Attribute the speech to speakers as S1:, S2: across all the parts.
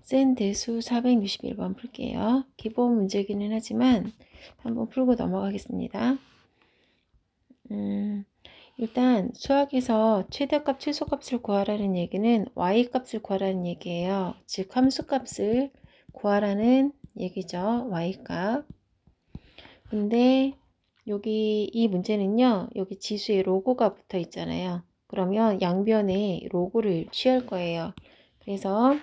S1: 센 대수 461번 풀게요. 기본 문제기는 하지만 한번 풀고 넘어가겠습니다. 일단 수학에서 최대값, 최소값을 구하라는 얘기는 y값을 구하라는 얘기예요. 즉 함수값을 구하라는 얘기죠. y값. 근데 여기 이 문제는요. 여기 지수에 로고가 붙어 있잖아요. 그러면 양변에 로고를 취할 거예요. 그래서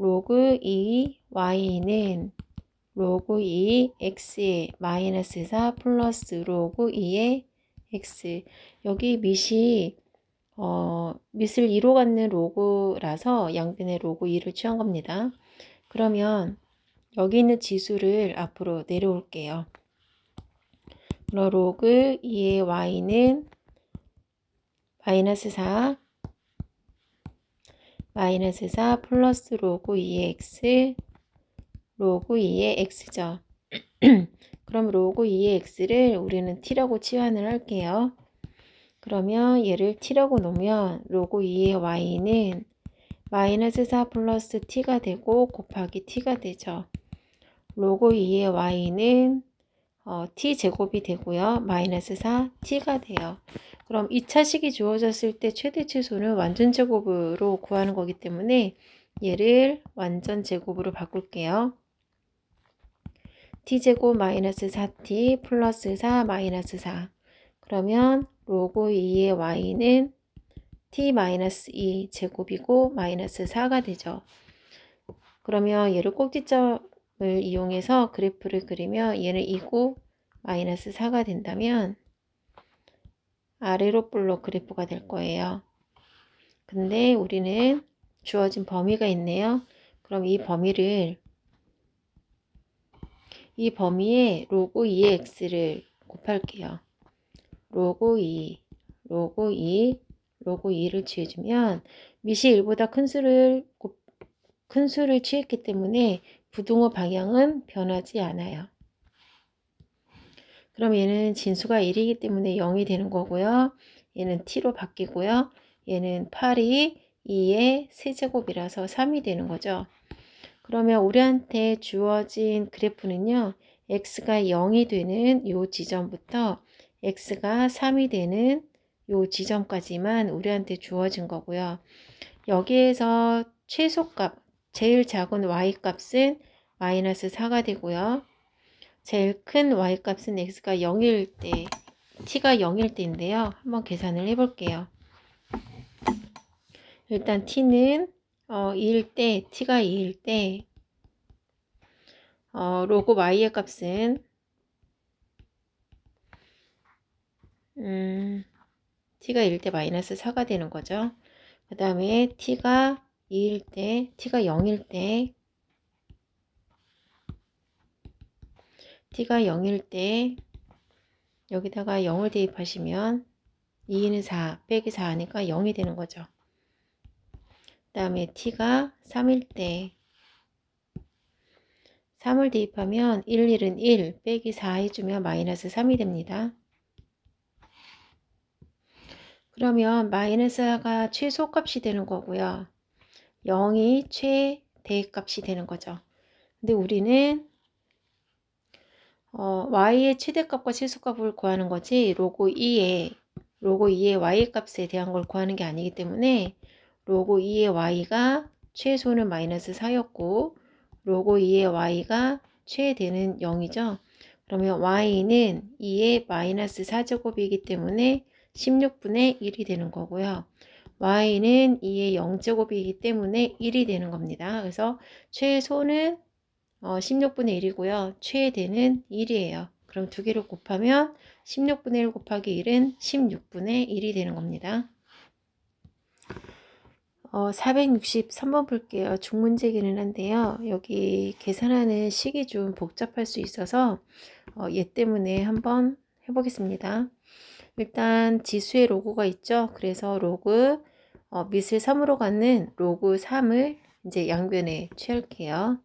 S1: 로그 2 y는 로그 2 x의 마이너스 4 플러스 로그 2의 x. 여기 밑이 밑을 2로 갖는 로그라서 양변에 로그 2를 취한 겁니다. 그러면 여기 있는 지수를 앞으로 내려올게요. 로그 2의 y는 마이너스 4 플러스 로그 2의 x 로그 2의 x죠. 그럼 로그 2의 x를 우리는 t라고 치환을 할게요. 그러면 얘를 t라고 놓으면 로그 2의 y는 마이너스 4 플러스 t가 되고 곱하기 t가 되죠. 로그 2의 y는 t제곱이 되고요. 마이너스 4 t가 돼요. 그럼 2차식이 주어졌을 때 최대 최소는 완전제곱으로 구하는 거기 때문에 얘를 완전제곱으로 바꿀게요. t제곱 마이너스 4t 플러스 4 마이너스 4. 그러면 로그 2의 y는 t 마이너스 2 제곱이고 마이너스 4가 되죠. 그러면 얘를 꼭지점을 이용해서 그래프를 그리면 얘는 2고 마이너스 4가 된다면 아래로 볼록 그래프가 될 거예요. 근데 우리는 주어진 범위가 있네요. 그럼 이 범위에 로그 2의 x를 곱할게요. 로그 2, 로그 2, 로그 2를 취해주면 밑이 1보다 큰 수를 취했기 때문에 부등호 방향은 변하지 않아요. 그럼 얘는 진수가 1이기 때문에 0이 되는 거고요. 얘는 t로 바뀌고요. 얘는 8이 2의 세제곱이라서 3이 되는 거죠. 그러면 우리한테 주어진 그래프는요. x가 0이 되는 이 지점부터 x가 3이 되는 이 지점까지만 우리한테 주어진 거고요. 여기에서 최소값, 제일 작은 y값은 마이너스 4가 되고요. 제일 큰 y값은 x가 0일 때, t가 0일 때인데요. 한번 계산을 해볼게요. 일단 t는 2일 때, t가 2일 때 로그 y의 값은 t가 2일 때 마이너스 4가 되는 거죠. 그 다음에 t가 2일 때, t가 0일 때 t가 0일 때 여기다가 0을 대입하시면 2는 4 빼기 4 하니까 0이 되는 거죠. 그 다음에 t가 3일 때 3을 대입하면 1, 1은 1 빼기 4 해주면 마이너스 3이 됩니다. 그러면 마이너스 4가 최소값이 되는 거고요. 0이 최대값이 되는 거죠. 근데 우리는 y의 최대값과 최소값을 구하는 거지 로그 2의 y 값에 대한 걸 구하는 게 아니기 때문에 로그 2의 y가 최소는 마이너스 4였고 로그 2의 y가 최대는 0이죠. 그러면 y는 2의 마이너스 4제곱이기 때문에 16분의 1이 되는 거고요. y는 2의 0제곱이기 때문에 1이 되는 겁니다. 그래서 최소는 16분의 1이고요. 최대는 1이에요. 그럼 두 개를 곱하면 16분의 1 곱하기 1은 16분의 1이 되는 겁니다. 463번 볼게요. 중문제기는 한데요. 여기 계산하는 식이 좀 복잡할 수 있어서 얘 때문에 한번 해보겠습니다. 일단 지수의 로그가 있죠. 그래서 로그 밑을 3으로 갖는 로그 3을 이제 양변에 취할게요.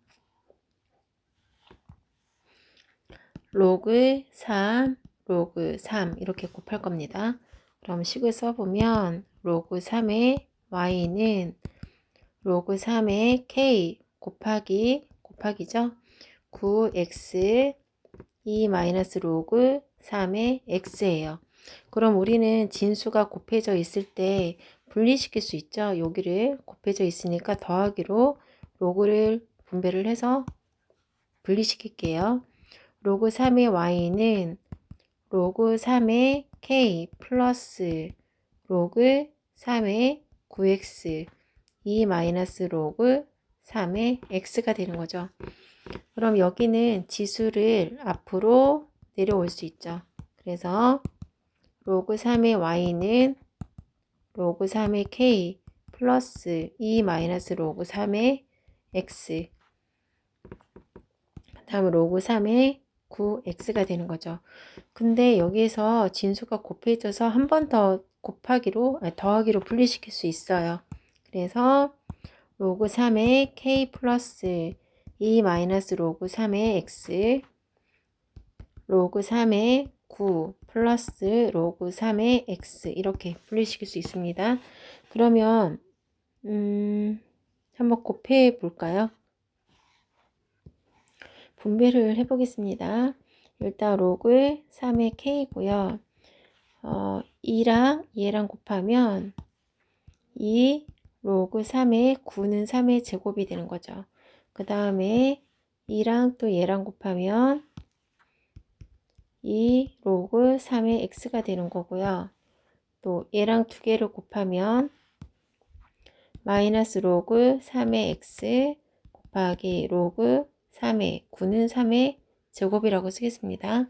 S1: 로그 3, 로그 3 이렇게 곱할 겁니다. 그럼 식을 써보면 로그 3의 y는 로그 3의 k 곱하기죠. 9x 2 마이너스 로그 3의 x예요. 그럼 우리는 진수가 곱해져 있을 때 분리시킬 수 있죠. 여기를 곱해져 있으니까 더하기로 로그를 분배를 해서 분리시킬게요. 로그 3의 y는 로그 3의 k 플러스 로그 3의 9x 2 마이너스 로그 3의 x가 되는 거죠. 그럼 여기는 지수를 앞으로 내려올 수 있죠. 그래서 로그 3의 y는 로그 3의 k 플러스 2 마이너스 로그 3의 x 다음 로그 3의 9x가 되는 거죠. 근데 여기에서 진수가 곱해져서 한 번 더 더하기로 분리시킬 수 있어요. 그래서 로그 3의 k 플러스 2 마이너스 로그 3의 x 로그 3의 9 플러스 로그 3의 x 이렇게 분리시킬 수 있습니다. 그러면 한번 곱해 볼까요? 분배를 해 보겠습니다. 일단 로그 3의 k고요. 2랑 얘랑 곱하면 2 로그 3의 9는 3의 제곱이 되는 거죠. 그 다음에 2랑 또 얘랑 곱하면 2 로그 3의 x가 되는 거고요. 또 얘랑 두 개를 곱하면 마이너스 로그 3의 x 곱하기 로그 3의 9는 3의 제곱이라고 쓰겠습니다.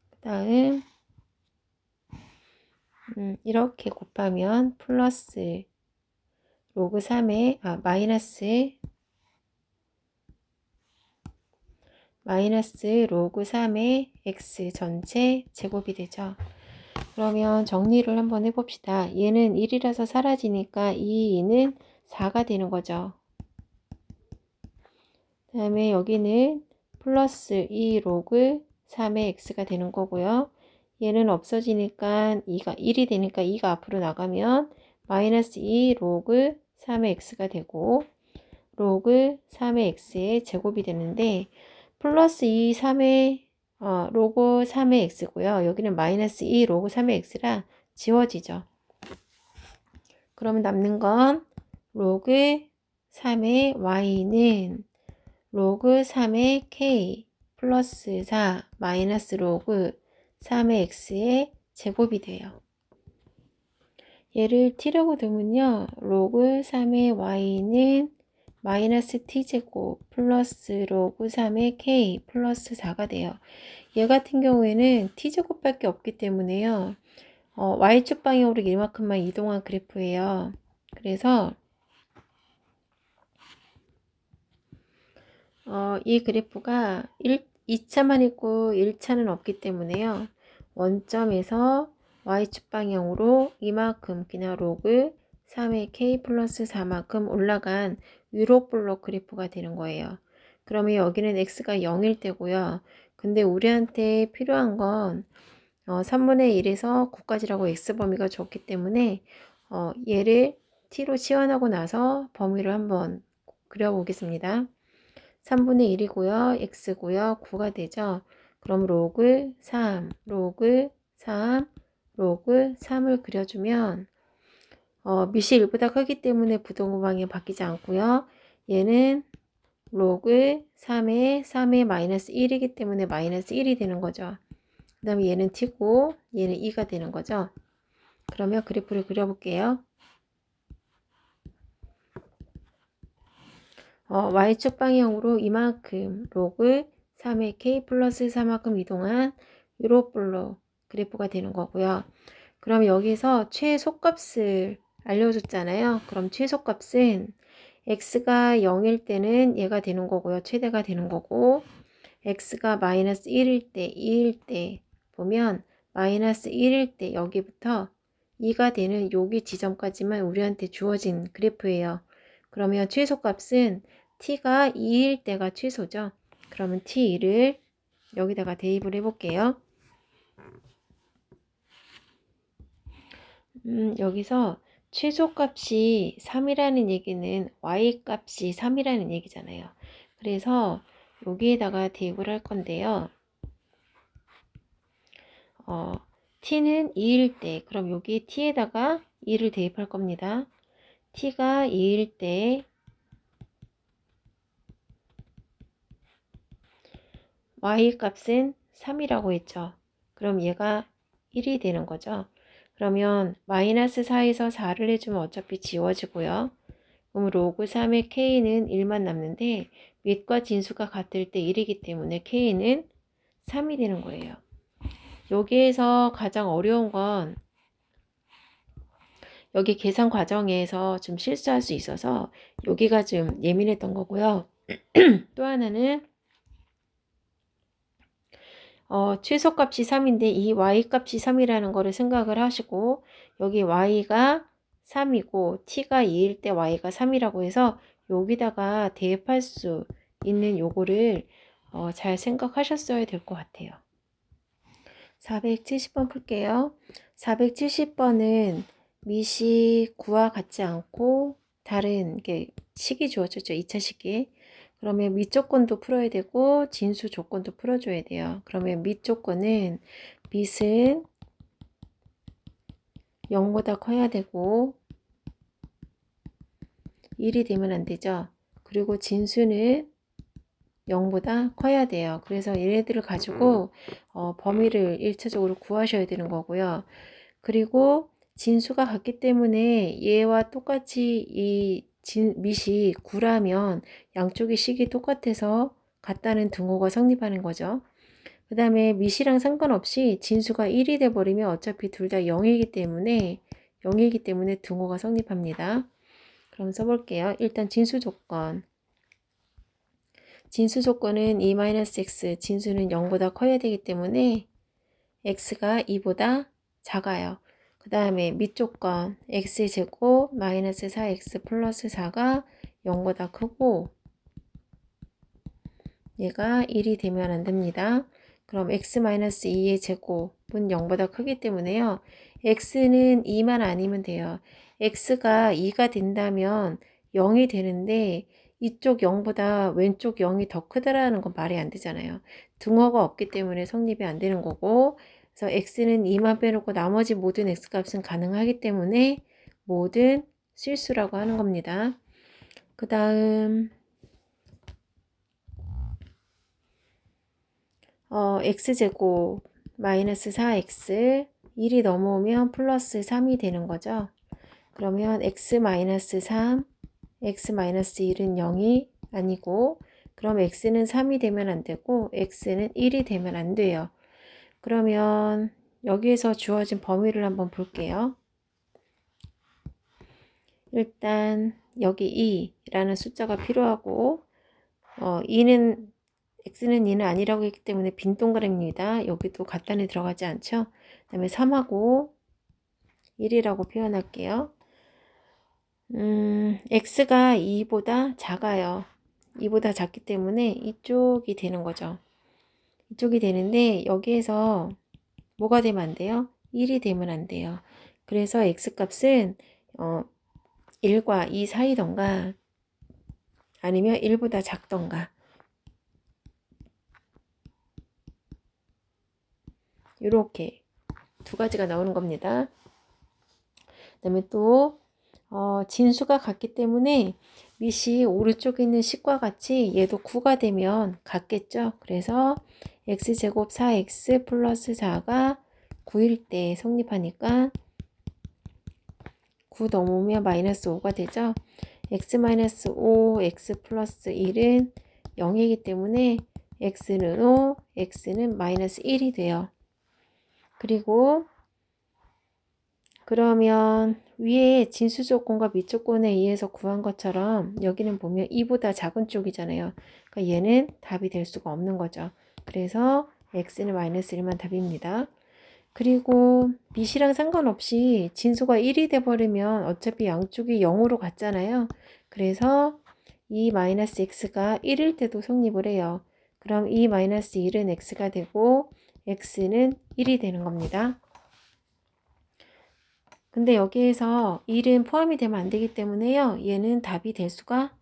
S1: 그 다음 이렇게 곱하면 플러스 로그 3의 마이너스 로그 3의 x 전체 제곱이 되죠. 그러면 정리를 한번 해봅시다. 얘는 1이라서 사라지니까 이 2는 4가 되는 거죠. 그 다음에 여기는 플러스 2 로그 3의 x가 되는 거고요. 얘는 없어지니까 2가 1이 되니까 2가 앞으로 나가면 마이너스 2 로그 3의 x가 되고 로그 3의 x의 제곱이 되는데 플러스 2 3의 로그 3의 x고요. 여기는 마이너스 2 로그 3의 x라 지워지죠. 그러면 남는 건 로그 3의 y는 로그 3의 k 플러스 4 마이너스 로그 3의 x의 제곱이 돼요. 얘를 t라고 두면요. 로그 3의 y는 마이너스 t제곱 플러스 로그 3의 k 플러스 4가 돼요. 얘 같은 경우에는 t제곱밖에 없기 때문에요. y축 방향으로 이만큼만 이동한 그래프예요. 그래서 이 그래프가 2차만 있고 1차는 없기 때문에요. 원점에서 y축 방향으로 이만큼 그냥 로그 3의 k 플러스 4만큼 올라간 위로블록 그래프가 되는 거예요. 그러면 여기는 x가 0일 때고요. 근데 우리한테 필요한 건 3분의 1에서 9까지라고 x 범위가 줬기 때문에 얘를 t로 치환하고 나서 범위를 한번 그려보겠습니다. 3분의 1이고요. x고요. 9가 되죠. 그럼 로그 3, 로그 3, 로그 3을 그려주면 밑이 1보다 크기 때문에 부동호 방향 바뀌지 않고요. 얘는 로그 3의 마이너스 1이기 때문에 마이너스 1이 되는 거죠. 그 다음에 얘는 t고 얘는 2가 되는 거죠. 그러면 그래프를 그려볼게요. y축 방향으로 이만큼 로그 3의 k 플러스 4만큼 이동한 유로블록 그래프가 되는 거고요. 그럼 여기서 최소값을 알려줬잖아요. 그럼 최소값은 x가 0일 때는 얘가 되는 거고요. 최대가 되는 거고 x가 마이너스 1일 때, 2일 때 보면 마이너스 1일 때 여기부터 2가 되는 여기 지점까지만 우리한테 주어진 그래프예요. 그러면 최소값은 t가 2일 때가 최소죠. 그러면 t2를 여기다가 대입을 해볼게요. 여기서 최소값이 3이라는 얘기는 y값이 3이라는 얘기잖아요. 그래서 여기에다가 대입을 할 건데요. t는 2일 때, 그럼 여기 t에다가 2를 대입할 겁니다. t가 2일 때 y값은 3이라고 했죠. 그럼 얘가 1이 되는 거죠. 그러면 마이너스 4에서 4를 해주면 어차피 지워지고요. 그럼 로그 3의 k는 1만 남는데 밑과 진수가 같을 때 1이기 때문에 k는 3이 되는 거예요. 여기에서 가장 어려운 건 여기 계산 과정에서 좀 실수할 수 있어서 여기가 좀 예민했던 거고요. 또 하나는 최소값이 3인데 이 y값이 3이라는 거를 생각을 하시고 여기 y가 3이고 t가 2일 때 y가 3이라고 해서 여기다가 대입할 수 있는 요거를 잘 생각하셨어야 될 것 같아요. 470번 풀게요. 470번은 미시 9와 같지 않고 다른 게 식이 주어졌죠. 2차 식이. 그러면 밑 조건도 풀어야 되고 진수 조건도 풀어줘야 돼요. 그러면 밑 조건은 밑은 0보다 커야 되고 1이 되면 안 되죠. 그리고 진수는 0보다 커야 돼요. 그래서 얘네들을 가지고 범위를 1차적으로 구하셔야 되는 거고요. 그리고 진수가 같기 때문에 얘와 똑같이 이 밑이 9라면 양쪽의 식이 똑같아서 같다는 등호가 성립하는 거죠. 그 다음에 밑이랑 상관없이 진수가 1이 돼버리면 어차피 둘 다 0이기 때문에 등호가 성립합니다. 그럼 써볼게요. 일단 진수 조건. 진수 조건은 2-x, 진수는 0보다 커야 되기 때문에 x가 2보다 작아요. 그 다음에 밑 조건 x제곱 마이너스 4x 플러스 4가 0보다 크고 얘가 1이 되면 안 됩니다. 그럼 x-2의 제곱은 0보다 크기 때문에요. x는 2만 아니면 돼요. x가 2가 된다면 0이 되는데 이쪽 0보다 왼쪽 0이 더 크다라는 건 말이 안 되잖아요. 등호가 없기 때문에 성립이 안 되는 거고 그래서 x는 2만 빼놓고 나머지 모든 x값은 가능하기 때문에 모든 실수라고 하는 겁니다. 그 다음 x제곱 마이너스 4x 1이 넘어오면 플러스 3이 되는 거죠. 그러면 x 마이너스 3 x 마이너스 1은 0이 아니고 그럼 x는 3이 되면 안 되고 x는 1이 되면 안 돼요. 그러면 여기에서 주어진 범위를 한번 볼게요. 일단 여기 2라는 숫자가 필요하고 2는 x는 2는 아니라고 했기 때문에 빈 동그라미입니다. 여기도 갖다니 들어가지 않죠. 그 다음에 3하고 1이라고 표현할게요. x가 2보다 작아요. 2보다 작기 때문에 이쪽이 되는 거죠. 이쪽이 되는데 여기에서 뭐가 되면 안 돼요? 1이 되면 안 돼요. 그래서 x값은 1과 2 사이던가 아니면 1보다 작던가 이렇게 두 가지가 나오는 겁니다. 그 다음에 또 진수가 같기 때문에 밑이 오른쪽에 있는 식과 같이 얘도 9가 되면 같겠죠. 그래서 x제곱 4x 플러스 4가 9일 때 성립하니까 9 넘으면 마이너스 5가 되죠. x 마이너스 5, x 플러스 1은 0이기 때문에 x는 5, x는 마이너스 1이 돼요. 그리고 그러면 위에 진수 조건과 밑 조건에 의해서 구한 것처럼 여기는 보면 2보다 작은 쪽이잖아요. 그러니까 얘는 답이 될 수가 없는 거죠. 그래서 x는 마이너스 1만 답입니다. 그리고 밑이랑 상관없이 진수가 1이 돼버리면 어차피 양쪽이 0으로 갔잖아요. 그래서 이 마이너스 x가 1일 때도 성립을 해요. 그럼 이 마이너스 1은 x가 되고 x는 1이 되는 겁니다. 근데 여기에서 1은 포함이 되면 안 되기 때문에요. 얘는 답이 될 수가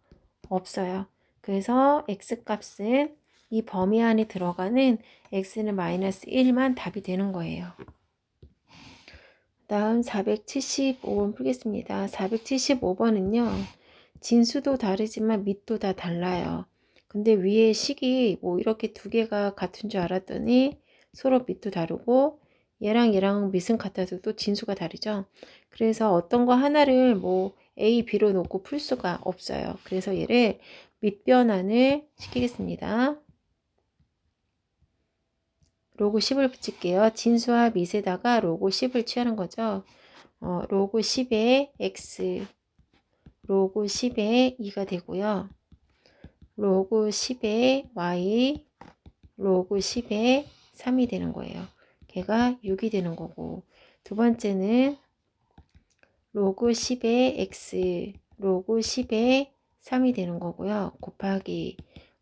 S1: 없어요. 그래서 x값은 이 범위 안에 들어가는 x는 마이너스 1만 답이 되는 거예요. 다음 475번 풀겠습니다. 475번은요. 진수도 다르지만 밑도 다 달라요. 근데 위에 식이 뭐 이렇게 두 개가 같은 줄 알았더니 서로 밑도 다르고 얘랑 얘랑 밑은 같아도 또 진수가 다르죠. 그래서 어떤 거 하나를 뭐 A, B로 놓고 풀 수가 없어요. 그래서 얘를 밑변환을 시키겠습니다. 로그 10을 붙일게요. 진수와 밑에다가 로그 10을 취하는 거죠. 로그 10의 x, 로그 10의 2가 되고요. 로그 10의 y, 로그 10의 3이 되는 거예요. 걔가 6이 되는 거고, 두 번째는 로그 10의 x, 로그 10의 3이 되는 거고요. 곱하기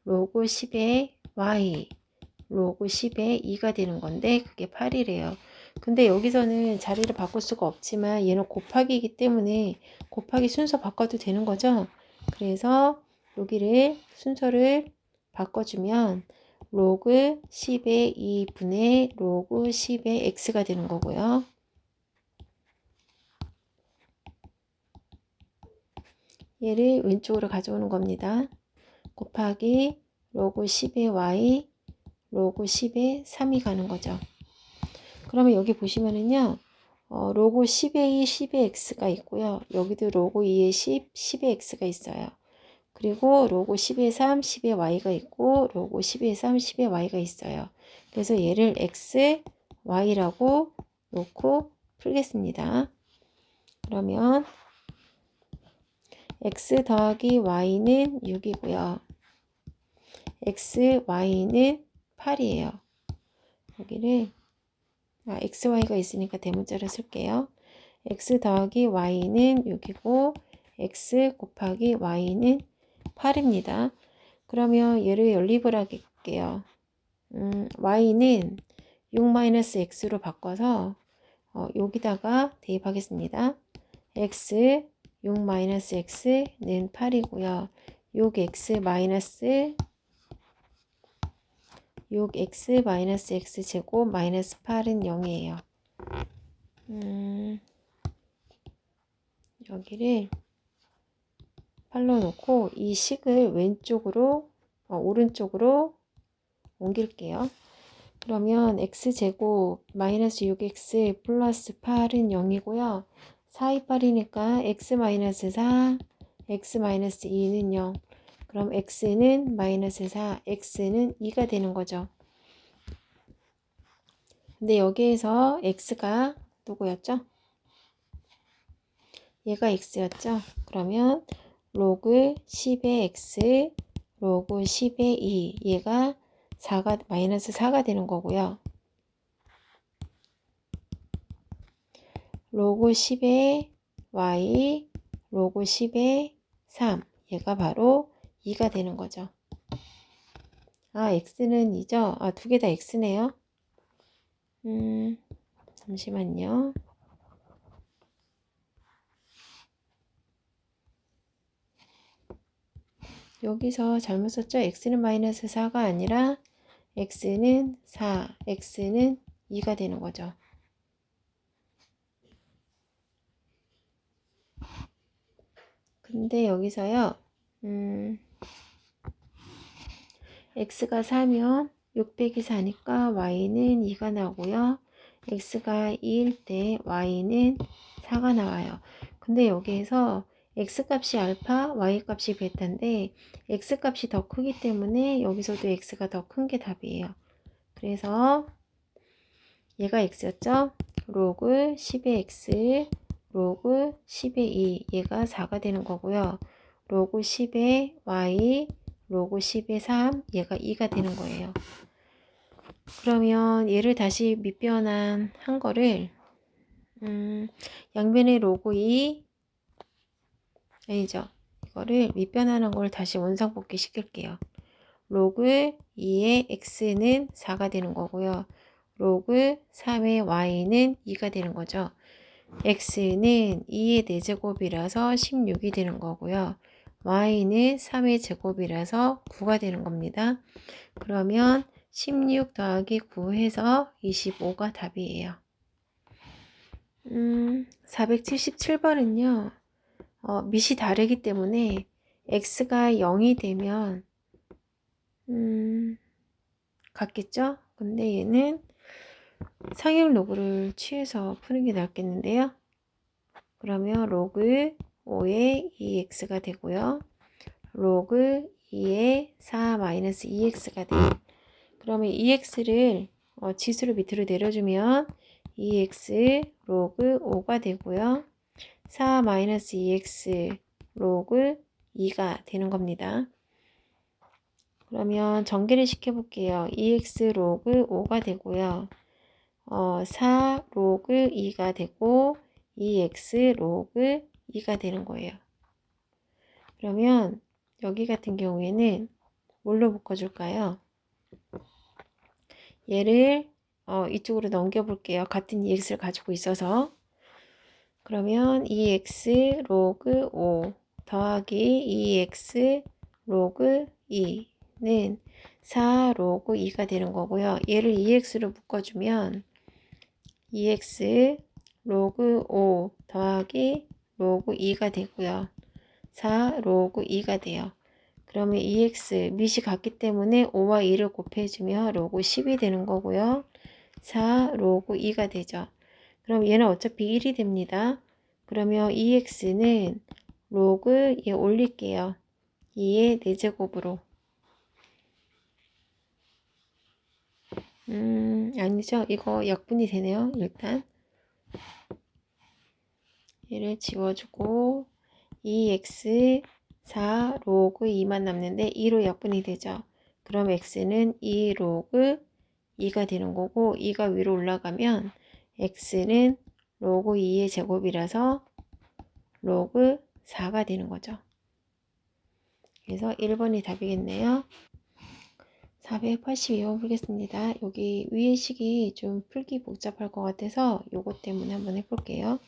S1: 로그 10의 y, 로그 10의 2가 되는 건데 그게 8이래요. 근데 여기서는 자리를 바꿀 수가 없지만 얘는 곱하기이기 때문에 곱하기 순서 바꿔도 되는 거죠. 그래서 여기를 순서를 바꿔주면 로그 10의 2분의 로그 10의 x가 되는 거고요. 얘를 왼쪽으로 가져오는 겁니다. 곱하기 로그 10의 y, 로그 10의 3이 가는 거죠. 그러면 여기 보시면은요, 로그 10의 2, 10의 x가 있고요. 여기도 로그 2의 10, 10의 x가 있어요. 그리고 로그 10의 3, 10의 y가 있고, 로그 10의 3, 10의 y가 있어요. 그래서 얘를 x, y라고 놓고 풀겠습니다. 그러면 x 더하기 y는 6이고요. x, y는 8이에요. 여기를 xy가 있으니까 대문자를 쓸게요. x 더하기 y는 6이고 x 곱하기 y는 8입니다. 그러면 얘를 연립을 할게요. y는 6-x로 바꿔서 여기다가 대입하겠습니다. x 6-x는 8이고요. 6x x제곱 마이너스 8은 0이에요. 여기를 8로 놓고 이 식을 왼쪽으로 오른쪽으로 옮길게요. 그러면 x제곱 마이너스 6x 플러스 8은 0이고요. 4, 2, 8이니까 x 마이너스 4, x 마이너스 2는 0. 그럼 x는 마이너스 4, x는 2가 되는 거죠. 근데 여기에서 x가 누구였죠? 얘가 x였죠? 그러면 로그 10의 x, 로그 10의 2, 얘가 4가, 마이너스 4가 되는 거고요. 로그 10의 y, 로그 10의 3, 얘가 바로 2가 되는 거죠. x는 2죠? 두 개 다 x네요. 잠시만요. 여기서 잘못 썼죠? x는 마이너스 4가 아니라 x는 4, x는 2가 되는 거죠. 근데 여기서요, x가 4면 6 빼기 4니까 y는 2가 나오고요. x가 2일 때 y는 4가 나와요. 근데 여기에서 x값이 알파, y값이 베타인데 x값이 더 크기 때문에 여기서도 x가 더 큰 게 답이에요. 그래서 얘가 x였죠? 로그 10의 x, 로그 10의 2, 얘가 4가 되는 거고요. 로그 10의 y, 로그 10의 3, 얘가 2가 되는 거예요. 그러면 얘를 다시 밑변환 한 거를 양변의 로그 2, 아니죠. 이거를 밑변환한 걸 다시 원상복귀 시킬게요. 로그 2의 x는 4가 되는 거고요. 로그 3의 y는 2가 되는 거죠. x는 2의 4제곱이라서 16이 되는 거고요. y는 3의 제곱이라서 9가 되는 겁니다. 그러면 16 더하기 9 해서 25가 답이에요. 477번은요. 밑이 다르기 때문에 x가 0이 되면 같겠죠? 근데 얘는 상형 로그를 취해서 푸는 게 낫겠는데요. 그러면 로그 5의 2x가 되고요. 로그 2의 4 마이너스 2x가 돼요. 그러면 2x를 지수로 밑으로 내려주면 2x 로그 5가 되고요. 4 마이너스 2x 로그 2가 되는 겁니다. 그러면 전개를 시켜볼게요. 2x 로그 5가 되고요. 4 로그 2가 되고 2x 로그 2가 되는 거예요. 그러면 여기 같은 경우에는 뭘로 묶어줄까요? 얘를 이쪽으로 넘겨볼게요. 같은 2x를 가지고 있어서. 그러면 2x 로그 5 더하기 2x 로그 2는 4 로그 2가 되는 거고요. 얘를 2x로 묶어주면 2x 로그 5 더하기 로그 2가 되고요. 4 로그 2가 돼요. 그러면 2x 밑이 같기 때문에 5와 2를 곱해주면 로그 10이 되는 거고요. 4 로그 2가 되죠. 그럼 얘는 어차피 1이 됩니다. 그러면 2x는 로그 얘 올릴게요. 2의 4제곱으로. 아니죠. 이거 약분이 되네요. 일단 얘를 지워주고 2x 4 로그 2만 남는데 2로 약분이 되죠. 그럼 x는 2 로그 2가 되는 거고 2가 위로 올라가면 x는 로그 2의 제곱이라서 로그 4가 되는 거죠. 그래서 1번이 답이겠네요. 482번 풀겠습니다. 여기 위의 식이 좀 풀기 복잡할 것 같아서 요것 때문에 한번 해볼게요.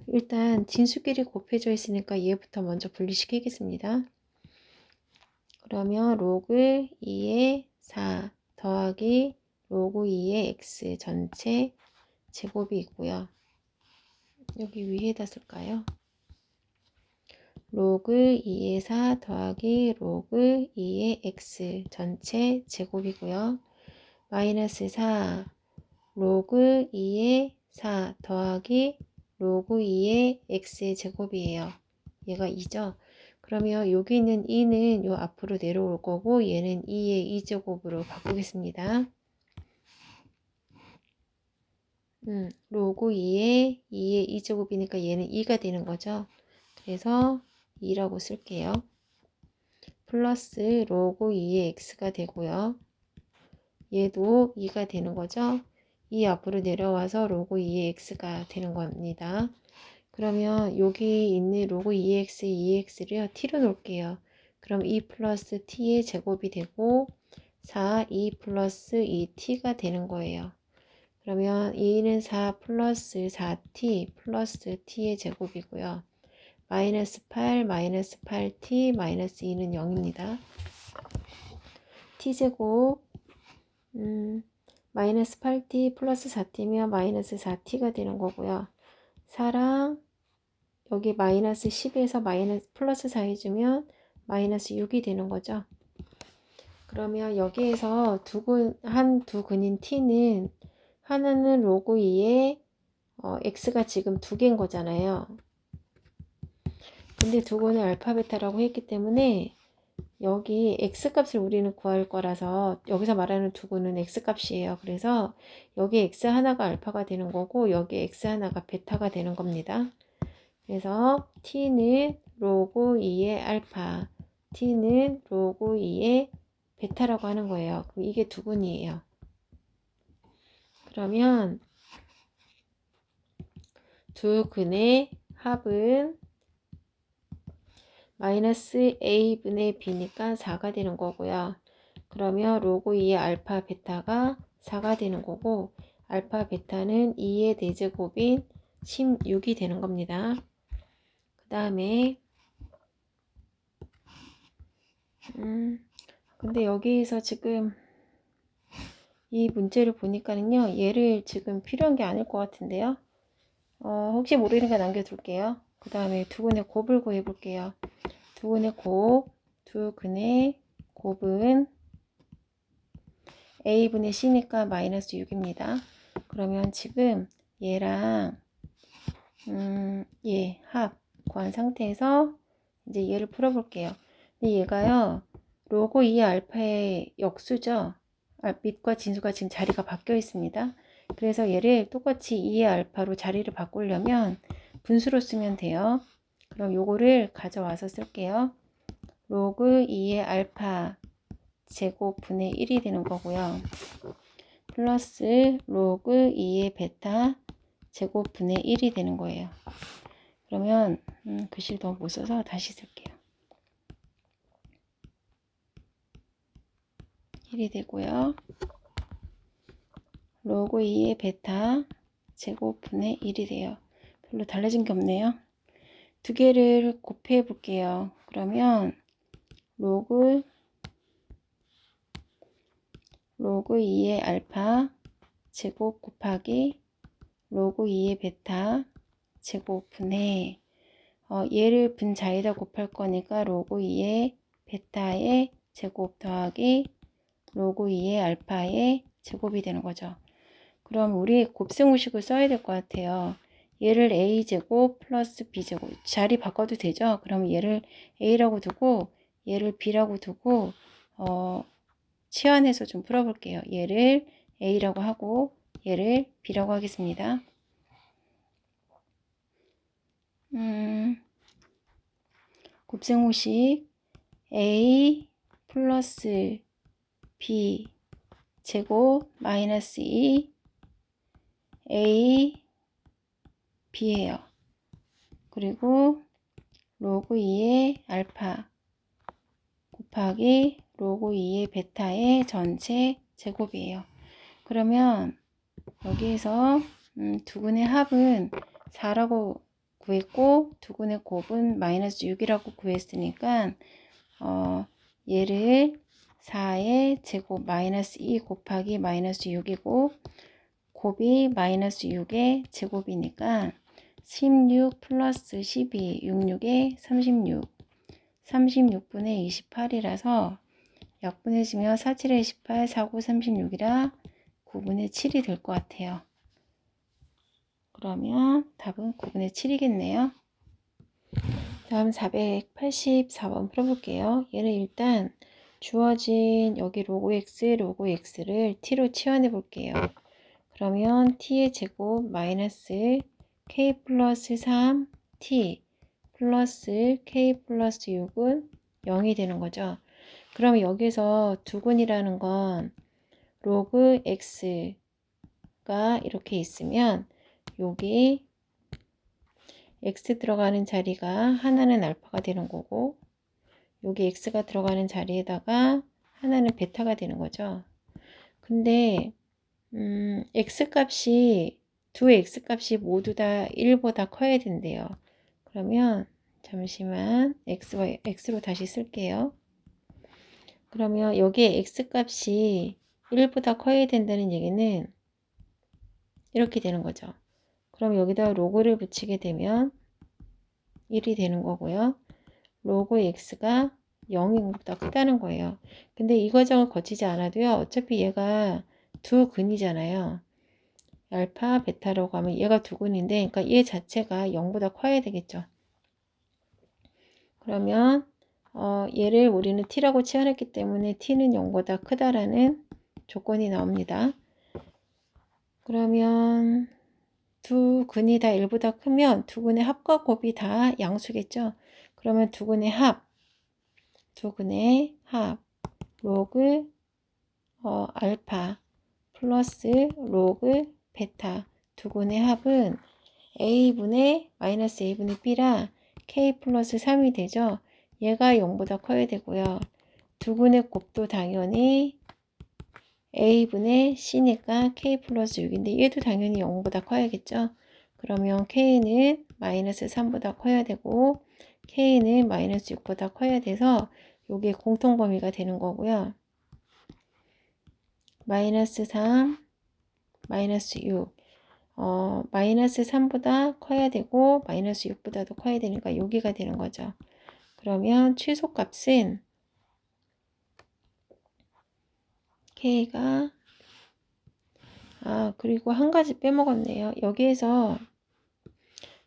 S1: 일단 진수끼리 곱해져 있으니까 얘부터 먼저 분리시키겠습니다. 그러면 로그 2의 4 더하기 로그 2의 x 전체 제곱이 있고요. 여기 위에다 쓸까요? 로그 2의 4 더하기 로그 2의 x 전체 제곱이고요. 마이너스 4 로그 2의 4 더하기 로그 2의 x의 제곱이에요. 얘가 2죠. 그러면 여기 있는 2는 요 앞으로 내려올 거고 얘는 2의 2제곱으로 바꾸겠습니다. 로그 2의 2제곱이니까 얘는 2가 되는 거죠. 그래서 2라고 쓸게요. 플러스 로그 2의 x가 되고요. 얘도 2가 되는 거죠. 2 앞으로 내려와서 로그 2의 x가 되는 겁니다. 그러면 여기 있는 로그 2x, 2x를요. t로 놓을게요. 그럼 2 플러스 t의 제곱이 되고 4, 2 플러스 2t가 되는 거예요. 그러면 2는 4 플러스 4t 플러스 t의 제곱이고요. 마이너스 8, 마이너스 8t, 마이너스 2는 0입니다. t제곱 마이너스 8t 플러스 4t면 마이너스 4t가 되는 거고요. 4랑 여기 마이너스 10에서 마이너스 플러스 4 해주면 마이너스 6이 되는 거죠. 그러면 여기에서 한 두 근인 t는 하나는 로그 2에 x가 지금 2개인 거잖아요. 근데 두 근은 알파 베타라고 했기 때문에 여기 x값을 우리는 구할 거라서 여기서 말하는 두 근은 x값이에요. 그래서 여기 x 하나가 알파가 되는 거고 여기 x 하나가 베타가 되는 겁니다. 그래서 t는 로그 2의 알파, t는 로그 2의 베타라고 하는 거예요. 그럼 이게 두 근이에요. 그러면 두 근의 합은 마이너스 a분의 b니까 4가 되는 거고요. 그러면 로그 2의 알파 베타가 4가 되는 거고 알파 베타는 2의 4제곱인 16이 되는 겁니다. 그 다음에 근데 여기서 지금 이 문제를 보니까는요, 얘를 지금 필요한 게 아닐 것 같은데요. 혹시 모르니까 남겨둘게요. 그 다음에 두근의 곱을 구해 볼게요. 두근의 곱은 a분의 c니까 마이너스 6입니다. 그러면 지금 얘랑 얘 합 구한 상태에서 이제 얘를 풀어볼게요. 근데 얘가요, 로고 2 알파의 역수죠. 밑과 진수가 지금 자리가 바뀌어 있습니다. 그래서 얘를 똑같이 2의 알파로 자리를 바꾸려면 분수로 쓰면 돼요. 그럼 요거를 가져와서 쓸게요. 로그 2의 알파 제곱 분의 1이 되는 거고요. 플러스 로그 2의 베타 제곱 분의 1이 되는 거예요. 그러면 글씨를 너무 못 써서 다시 쓸게요. 1이 되고요. 로그 2의 베타 제곱 분의 1이 돼요. 별로 달라진 게 없네요. 두 개를 곱해 볼게요. 그러면 로그 2의 알파 제곱 곱하기 로그 2의 베타 제곱 분의 얘를 분자에다 곱할 거니까 로그 2의 베타의 제곱 더하기 로그 2의 알파의 제곱이 되는 거죠. 그럼 우리 곱셈공식을 써야 될 것 같아요. 얘를 a제곱 플러스 b제곱 자리 바꿔도 되죠. 그럼 얘를 a라고 두고 얘를 b라고 두고 치환해서 좀 풀어볼게요. 얘를 a라고 하고 얘를 b라고 하겠습니다. 곱셈공식 a 플러스 b 제곱 마이너스 2 a b예요. 그리고 로그 2의 알파 곱하기 로그 2의 베타의 전체 제곱이에요. 그러면 여기에서 두근의 합은 4라고 구했고 두근의 곱은 마이너스 6이라고 구했으니까 얘를 4의 제곱 마이너스 2 곱하기 마이너스 6이고 곱이 마이너스 6의 제곱이니까 16 플러스 12 66에 36 36분의 28이라서 약분해지면 4, 7에 28 4, 9, 36이라 9분의 7이 될 것 같아요. 그러면 답은 9분의 7이겠네요. 다음 484번 풀어볼게요. 얘는 일단 주어진 여기 로그 x를 t로 치환해 볼게요. 그러면 t의 제곱 마이너스 k 플러스 3t 플러스 k 플러스 6은 0이 되는 거죠. 그럼 여기서 두근이라는 건 로그 x가 이렇게 있으면 여기 x 들어가는 자리가 하나는 알파가 되는 거고 여기 x가 들어가는 자리에다가 하나는 베타가 되는 거죠. 근데 x값이 두 x값이 모두 다 1보다 커야 된대요. 그러면 잠시만 x로 다시 쓸게요. 그러면 여기에 x값이 1보다 커야 된다는 얘기는 이렇게 되는 거죠. 그럼 여기다 로그를 붙이게 되면 1이 되는 거고요. 로그 x가 0보다 크다는 거예요. 근데 이 과정을 거치지 않아도요. 어차피 얘가 두 근이잖아요. 알파, 베타라고 하면 얘가 두 근인데 그러니까 얘 자체가 0보다 커야 되겠죠. 그러면 얘를 우리는 t라고 치환했기 때문에 t는 0보다 크다라는 조건이 나옵니다. 그러면 두 근이 다 1보다 크면 두 근의 합과 곱이 다 양수겠죠. 그러면 두 근의 합 로그 알파 플러스 로그 베타 두 근의 합은 a분의 마이너스 a분의 b라 k 플러스 3이 되죠. 얘가 0보다 커야 되고요. 두 근의 곱도 당연히 a분의 c니까 k 플러스 6인데 얘도 당연히 0보다 커야겠죠. 그러면 k는 마이너스 3보다 커야 되고 k는 마이너스 6보다 커야 돼서 요게 공통범위가 되는 거고요. 마이너스 3, 마이너스 6. 마이너스 3보다 커야 되고 마이너스 6보다도 커야 되니까 여기가 되는 거죠. 그러면 최소값은 k가 그리고 한 가지 빼먹었네요. 여기에서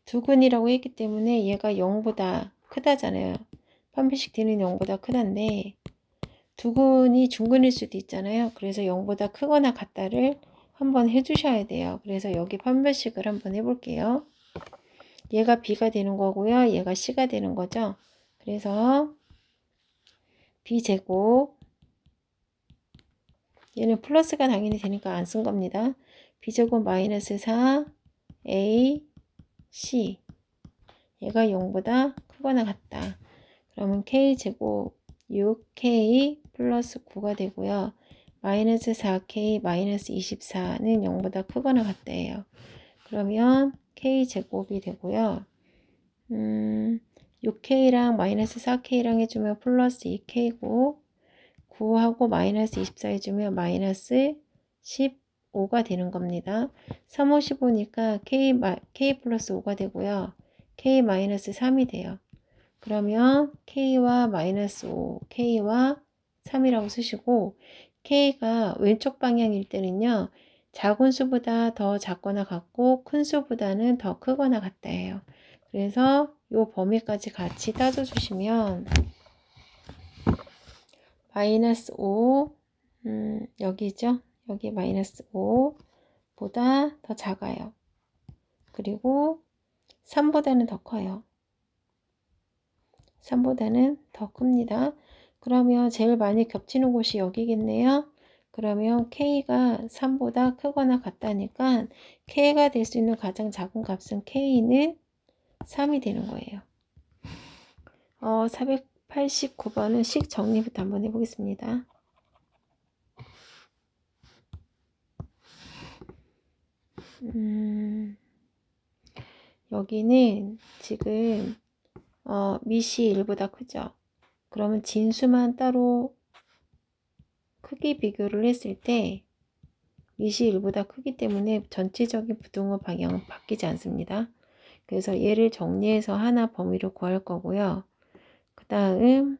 S1: 두근이라고 했기 때문에 얘가 0보다 크다잖아요. 판별식 D는 0보다 크다인데 두근이 중근일 수도 있잖아요. 그래서 0보다 크거나 같다를 한번 해주셔야 돼요. 그래서 여기 판별식을 한번 해볼게요. 얘가 B가 되는 거고요. 얘가 C가 되는 거죠. 그래서 B제곱 얘는 플러스가 당연히 되니까 안 쓴 겁니다. B제곱 마이너스 4 A C 얘가 0보다 크거나 같다. 그러면 K제곱 6K 플러스 9가 되고요. 마이너스 4K 마이너스 24는 0보다 크거나 같다예요. 그러면 K제곱이 되고요. 6K랑 마이너스 4K랑 해주면 플러스 2K고 9하고 마이너스 24 해주면 마이너스 15가 되는 겁니다. 3, 5, 15니까 K 플러스 5가 되고요. K 마이너스 3이 돼요. 그러면 K와 마이너스 5, K와 3이라고 쓰시고 K가 왼쪽 방향일 때는요. 작은 수보다 더 작거나 같고 큰 수보다는 더 크거나 같다 해요. 그래서 이 범위까지 같이 따져주시면 마이너스 5 여기죠. 여기 마이너스 5보다 더 작아요. 그리고 3보다는 더 커요. 3보다는 더 큽니다. 그러면 제일 많이 겹치는 곳이 여기겠네요. 그러면 K가 3보다 크거나 같다니까 K가 될 수 있는 가장 작은 값은 K는 3이 되는 거예요. 489번은 식 정리부터 한번 해보겠습니다. 여기는 지금 미시 1보다 크죠. 그러면 진수만 따로 크기 비교를 했을 때 미시 1보다 크기 때문에 전체적인 부등호 방향은 바뀌지 않습니다. 그래서 얘를 정리해서 하나 범위를 구할 거고요. 그 다음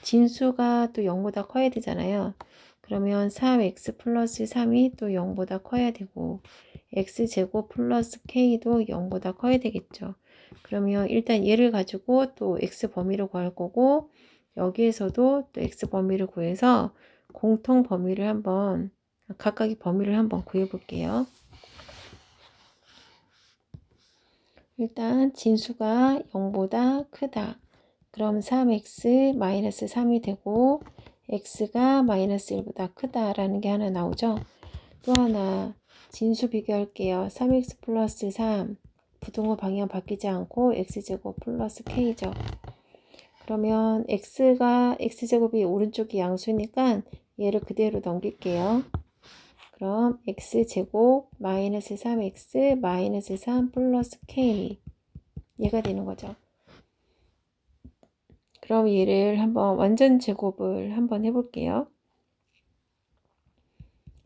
S1: 진수가 또 0보다 커야 되잖아요. 그러면 3x 플러스 3이 또 0보다 커야 되고 x제곱 플러스 k도 0보다 커야 되겠죠. 그러면 일단 얘를 가지고 또 x 범위를 구할 거고 여기에서도 또 x 범위를 구해서 공통 범위를 한번 각각의 범위를 한번 구해 볼게요. 일단 진수가 0보다 크다. 그럼 3x 마이너스 3이 되고 x가 마이너스 1보다 크다라는 게 하나 나오죠. 또 하나 진수 비교할게요. 3x 플러스 3 부등호 방향 바뀌지 않고 x제곱 플러스 k죠. 그러면 x제곱이 오른쪽이 양수니까 얘를 그대로 넘길게요. 그럼 x제곱 마이너스 3x 마이너스 3 플러스 k 얘가 되는 거죠. 그럼 얘를 한번 완전 제곱을 한번 해볼게요.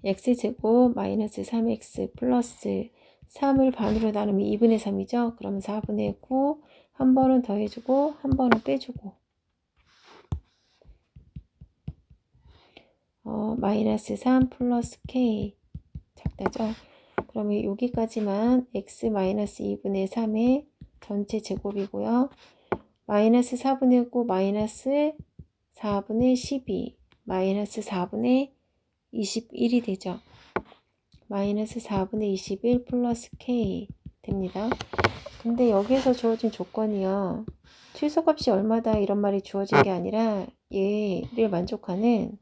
S1: x제곱 마이너스 3x 플러스 3을 반으로 나누면 2분의 3이죠. 그러면 4분의 9 한 번은 더해주고 한 번은 빼주고 마이너스 3 플러스 k 작다죠. 그러면 여기까지만 x 마이너스 2분의 3의 전체 제곱이고요. 마이너스 4분의 9 마이너스 4분의 12 마이너스 4분의 21이 되죠. 마이너스 4분의 21 플러스 k 됩니다. 근데 여기에서 주어진 조건이요. 최소값이 얼마다 이런 말이 주어진 게 아니라 얘를 만족하는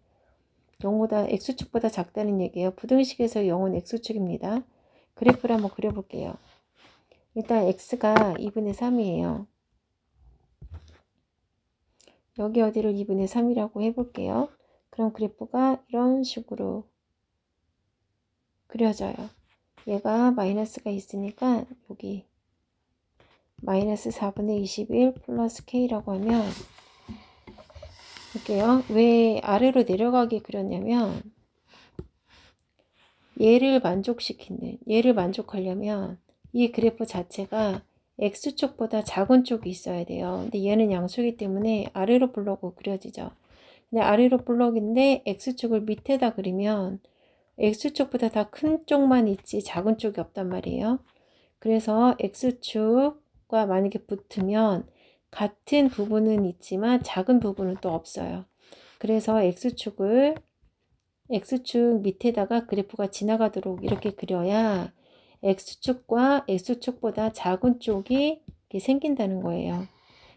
S1: 0보다 x축보다 작다는 얘기예요. 부등식에서 0은 x축입니다. 그래프를 한번 그려볼게요. 일단 x가 2분의 3이에요. 여기 어디를 2분의 3이라고 해볼게요. 그럼 그래프가 이런 식으로 그려져요. 얘가 마이너스가 있으니까 여기 마이너스 4분의 21 플러스 K라고 하면 볼게요. 왜 아래로 내려가게 그렸냐면 얘를 만족하려면 이 그래프 자체가 X축보다 작은 쪽이 있어야 돼요. 근데 얘는 양수이기 때문에 아래로 블록으로 그려지죠. 근데 아래로 블록인데 X축을 밑에다 그리면 X축보다 다 큰 쪽만 있지 작은 쪽이 없단 말이에요. 그래서 X축과 만약에 붙으면 같은 부분은 있지만 작은 부분은 또 없어요. 그래서 X축 밑에다가 그래프가 지나가도록 이렇게 그려야 X축과 X축보다 작은 쪽이 이렇게 생긴다는 거예요.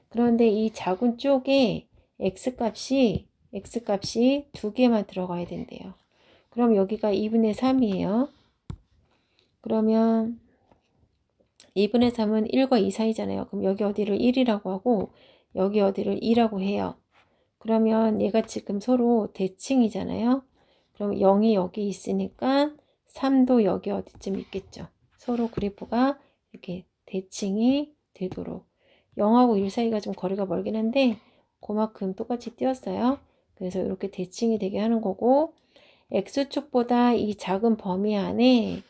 S1: 그런데 이 작은 쪽에 X값이 두 개만 들어가야 된대요. 그럼 여기가 2분의 3이에요. 그러면 2분의 3은 1과 2 사이잖아요. 그럼 여기 어디를 1이라고 하고 여기 어디를 2라고 해요. 그러면 얘가 지금 서로 대칭이잖아요. 그럼 0이 여기 있으니까 3도 여기 어디쯤 있겠죠. 서로 그래프가 이렇게 대칭이 되도록 0하고 1 사이가 좀 거리가 멀긴 한데 그만큼 똑같이 띄었어요. 그래서 이렇게 대칭이 되게 하는 거고 X축보다 이 작은 범위 안에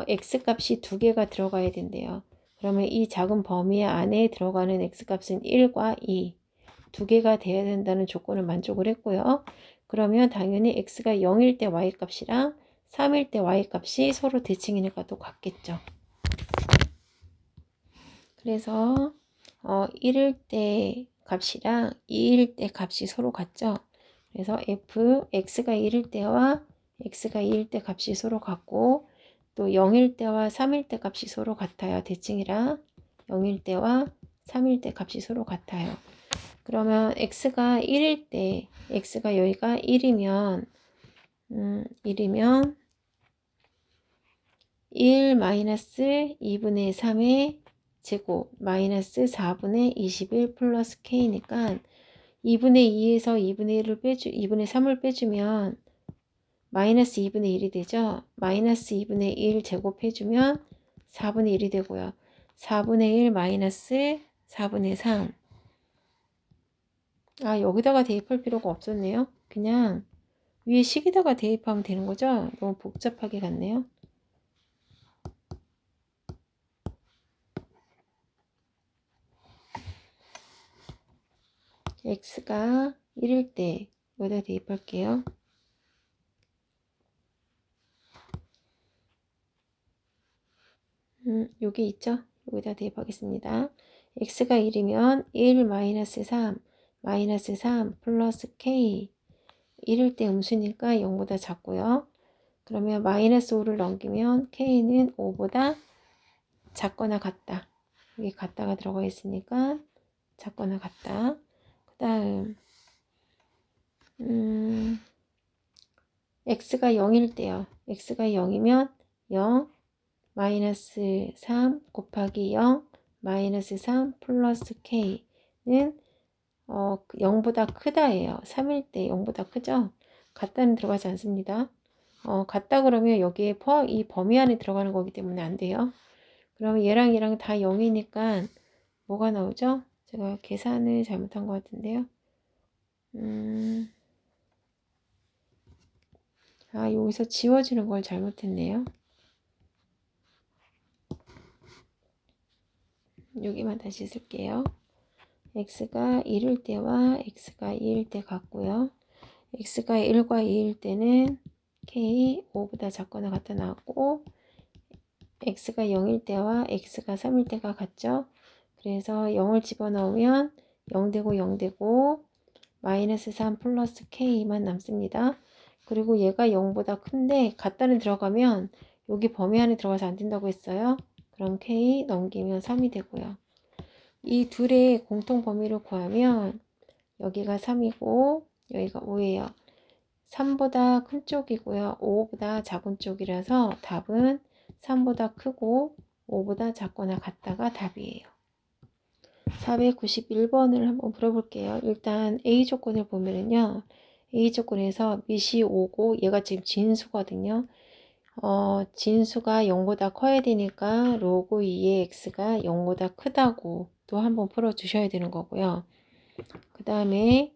S1: X값이 두 개가 들어가야 된대요. 그러면 이 작은 범위 안에 들어가는 X값은 1과 2 두 개가 돼야 된다는 조건을 만족을 했고요. 그러면 당연히 X가 0일 때 Y값이랑 3일 때 Y값이 서로 대칭이니까 또 같겠죠. 그래서 1일 때 값이랑 2일 때 값이 서로 같죠. 그래서 X가 1일 때와 X가 2일 때 값이 서로 같고 또 0일 때와 3일 때 값이 서로 같아요. 대칭이라 0일 때와 3일 때 값이 서로 같아요. 그러면 X가 1일 때 X가 여기가 1이면 1 마이너스 2분의 3의 제곱 마이너스 4분의 21 플러스 K니까 2분의 2에서 2분의 3을 빼주면 마이너스 2분의 1이 되죠. 마이너스 2분의 1 제곱해주면 4분의 1이 되고요. 4분의 1 마이너스 4분의 3. 여기다가 대입할 필요가 없었네요. 그냥 위에 식에다가 대입하면 되는 거죠. 너무 복잡하게 갔네요. X가 1일 때 여기다 대입할게요. 여기 있죠? 여기다 대입하겠습니다. X가 1이면 1 마이너스 3 플러스 K 1일 때 음수니까 0보다 작고요. 그러면 마이너스 5를 넘기면 K는 5보다 작거나 같다. 여기 같다가 들어가 있으니까 작거나 같다. 그 다음 X가 0일 때요. X가 0이면 0 마이너스 3 곱하기 0 마이너스 3 플러스 K는 0보다 크다예요. 3일 때 0보다 크죠? 같다는 들어가지 않습니다. 같다 그러면 여기에 이 범위 안에 들어가는 거기 때문에 안 돼요. 그러면 얘랑 얘랑 다 0이니까 뭐가 나오죠? 제가 계산을 잘못한 것 같은데요. 여기서 지워지는 걸 잘못했네요. 여기만 다시 쓸게요. X가 1일 때와 X가 2일 때 같고요. X가 1과 2일 때는 K 5보다 작거나 같다 나왔고 X가 0일 때와 X가 3일 때가 같죠. 그래서 0을 집어넣으면 0되고 0되고 마이너스 3 플러스 K만 남습니다. 그리고 얘가 0보다 큰데 같다는 들어가면 여기 범위 안에 들어가서 안 된다고 했어요. 그럼 K 넘기면 3이 되고요. 이 둘의 공통 범위를 구하면 여기가 3이고 여기가 5예요. 3보다 큰 쪽이고요. 5보다 작은 쪽이라서 답은 3보다 크고 5보다 작거나 같다가 답이에요. 491번을 한번 풀어볼게요. 일단 A 조건을 보면은요. A 조건에서 밑이 5고 얘가 지금 진수거든요. 진수가 0보다 커야 되니까 로그 2의 x가 0보다 크다고 또 한번 풀어주셔야 되는 거고요. 그 다음에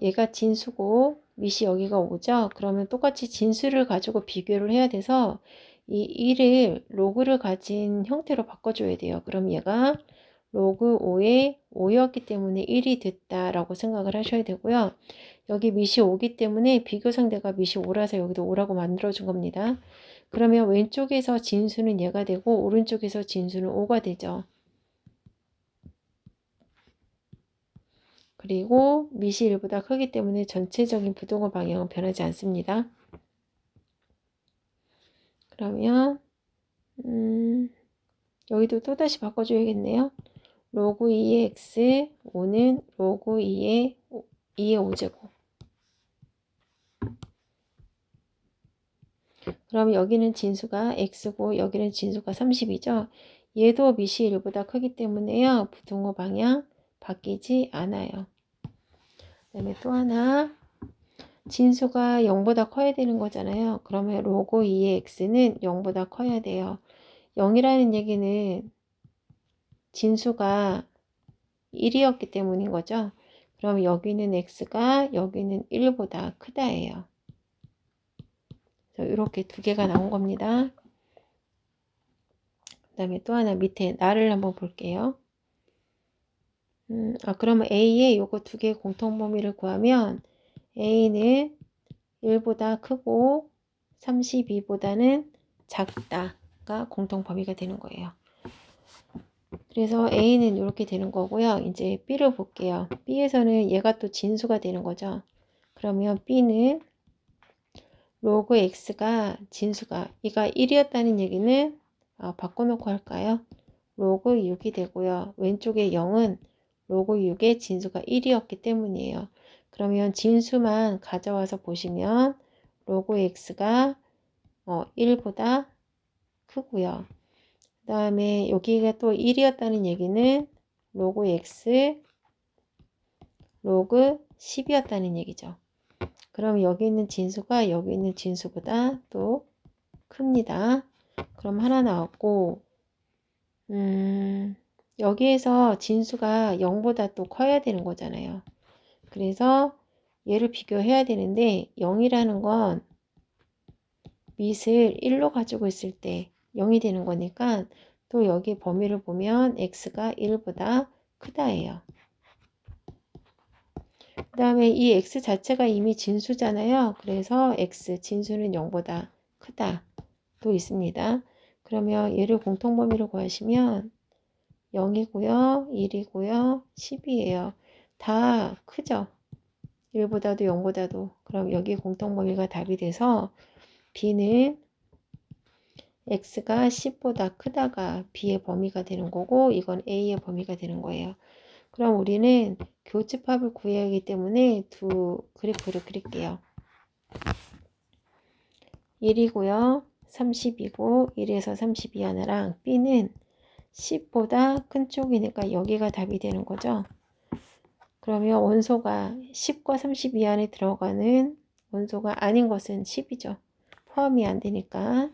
S1: 얘가 진수고 밑이 여기가 5죠. 그러면 똑같이 진수를 가지고 비교를 해야 돼서 이 1을 로그를 가진 형태로 바꿔줘야 돼요. 그럼 얘가 로그 5에 5였기 때문에 1이 됐다라고 생각을 하셔야 되고요. 여기 밑이 5기 때문에 비교 상대가 밑이 5라서 여기도 5라고 만들어준 겁니다. 그러면 왼쪽에서 진수는 얘가 되고 오른쪽에서 진수는 5가 되죠. 그리고 밑이 1보다 크기 때문에 전체적인 부동호 방향은 변하지 않습니다. 그러면 여기도 또다시 바꿔줘야겠네요. 로그 2의 x, 5는 로그 2의 5제곱. 그럼 여기는 진수가 x고 여기는 진수가 30이죠. 얘도 밑이 1보다 크기 때문에요. 부동호 방향 바뀌지 않아요. 그 다음에 또 하나 진수가 0보다 커야 되는 거잖아요. 그러면 로그 2의 x는 0보다 커야 돼요. 0이라는 얘기는 진수가 1이었기 때문인 거죠. 그럼 여기는 x가 여기는 1보다 크다예요. 이렇게 두 개가 나온 겁니다. 그 다음에 또 하나 밑에 나를 한번 볼게요. 그러면 A의 요거 두 개의 공통 범위를 구하면 A는 1보다 크고 32보다는 작다가 공통 범위가 되는 거예요. 그래서 A는 이렇게 되는 거고요. 이제 B를 볼게요. B에서는 얘가 또 진수가 되는 거죠. 그러면 B는 로그 X가 진수가 얘가 1이었다는 얘기는 바꿔놓고 할까요? 로그 6이 되고요. 왼쪽에 0은 로그 6의 진수가 1이었기 때문이에요. 그러면 진수만 가져와서 보시면 로그 x가 1보다 크고요. 그 다음에 여기가 또 1이었다는 얘기는 로그 x 로그 10이었다는 얘기죠. 그럼 여기 있는 진수가 여기 있는 진수보다 또 큽니다. 그럼 하나 나왔고 여기에서 진수가 0보다 또 커야 되는 거잖아요. 그래서 얘를 비교해야 되는데 0이라는 건 밑을 1로 가지고 있을 때 0이 되는 거니까 또 여기 범위를 보면 x가 1보다 크다예요. 그 다음에 이 x 자체가 이미 진수잖아요. 그래서 x 진수는 0보다 크다 또 있습니다. 그러면 얘를 공통범위로 구하시면 0이고요, 1이고요, 10이에요. 다 크죠? 1보다도 0보다도. 그럼 여기 공통범위가 답이 돼서 B는 X가 10보다 크다가 B의 범위가 되는 거고 이건 A의 범위가 되는 거예요. 그럼 우리는 교집합을 구해야 하기 때문에 두 그래프를 그릴게요. 1이고요, 30이고 1에서 32 하나랑 B는 10보다 큰 쪽이니까 여기가 답이 되는 거죠. 그러면 원소가 10과 32 안에 들어가는 원소가 아닌 것은 10이죠. 포함이 안 되니까